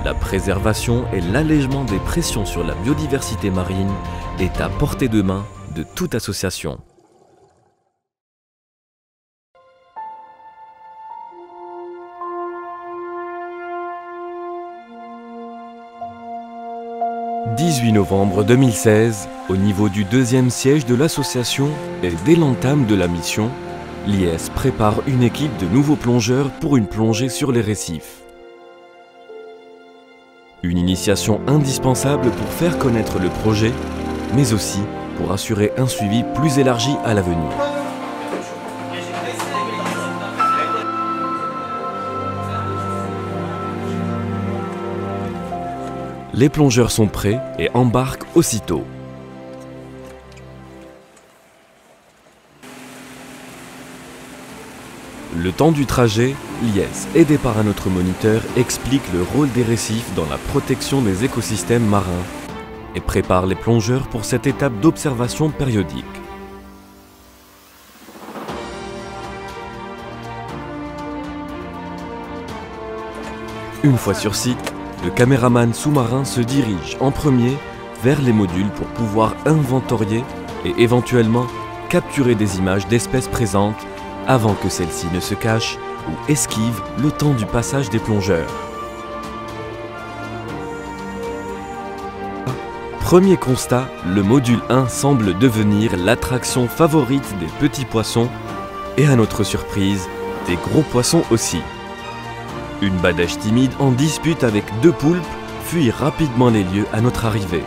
La préservation et l'allègement des pressions sur la biodiversité marine est à portée de main de toute association. « 18 novembre 2016, au niveau du 2e siège de l'association et dès l'entame de la mission, l'IS prépare une équipe de nouveaux plongeurs pour une plongée sur les récifs. Une initiation indispensable pour faire connaître le projet, mais aussi pour assurer un suivi plus élargi à l'avenir. Les plongeurs sont prêts et embarquent aussitôt. Le temps du trajet, l'IS, aidé par un autre moniteur, explique le rôle des récifs dans la protection des écosystèmes marins et prépare les plongeurs pour cette étape d'observation périodique. Une fois sur site, le caméraman sous-marin se dirige en premier vers les modules pour pouvoir inventorier et éventuellement capturer des images d'espèces présentes avant que celles-ci ne se cachent ou esquivent le temps du passage des plongeurs. Premier constat, le module 1 semble devenir l'attraction favorite des petits poissons et à notre surprise, des gros poissons aussi. Une badèche timide en dispute avec 2 poulpes fuit rapidement les lieux à notre arrivée.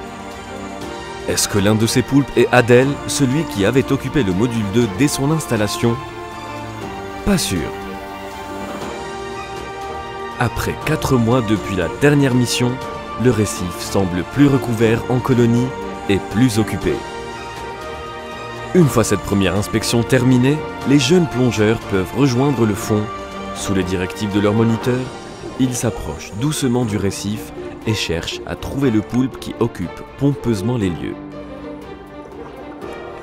Est-ce que l'un de ces poulpes est Adèle, celui qui avait occupé le module 2 dès son installation? Pas sûr. Après 4 mois depuis la dernière mission, le récif semble plus recouvert en colonies et plus occupé. Une fois cette première inspection terminée, les jeunes plongeurs peuvent rejoindre le fond. Sous les directives de leur moniteur, ils s'approchent doucement du récif et cherchent à trouver le poulpe qui occupe pompeusement les lieux.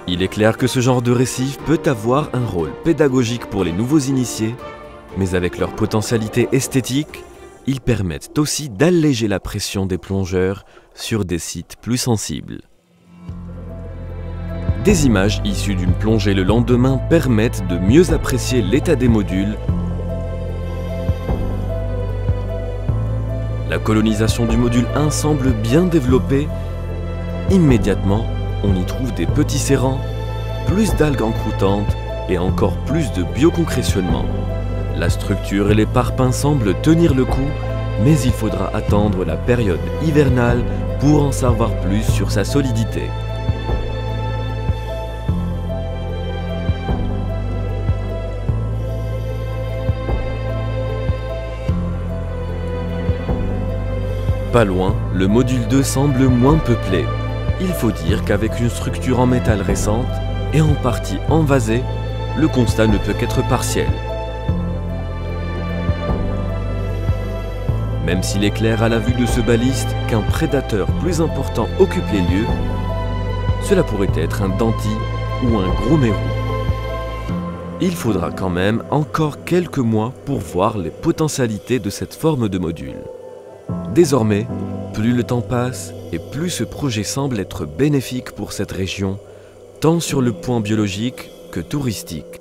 Il est clair que ce genre de récif peut avoir un rôle pédagogique pour les nouveaux initiés, mais avec leur potentialité esthétique, ils permettent aussi d'alléger la pression des plongeurs sur des sites plus sensibles. Des images issues d'une plongée le lendemain permettent de mieux apprécier l'état des modules. La colonisation du module 1 semble bien développée. Immédiatement, on y trouve des petits serrans, plus d'algues encroutantes et encore plus de bioconcrétionnement. La structure et les parpaings semblent tenir le coup, mais il faudra attendre la période hivernale pour en savoir plus sur sa solidité. Pas loin, le module 2 semble moins peuplé. Il faut dire qu'avec une structure en métal récente et en partie envasée, le constat ne peut qu'être partiel. Même s'il est clair à la vue de ce baliste qu'un prédateur plus important occupe les lieux, cela pourrait être un denti ou un gros mérou. Il faudra quand même encore quelques mois pour voir les potentialités de cette forme de module. Désormais, plus le temps passe et plus ce projet semble être bénéfique pour cette région, tant sur le point biologique que touristique.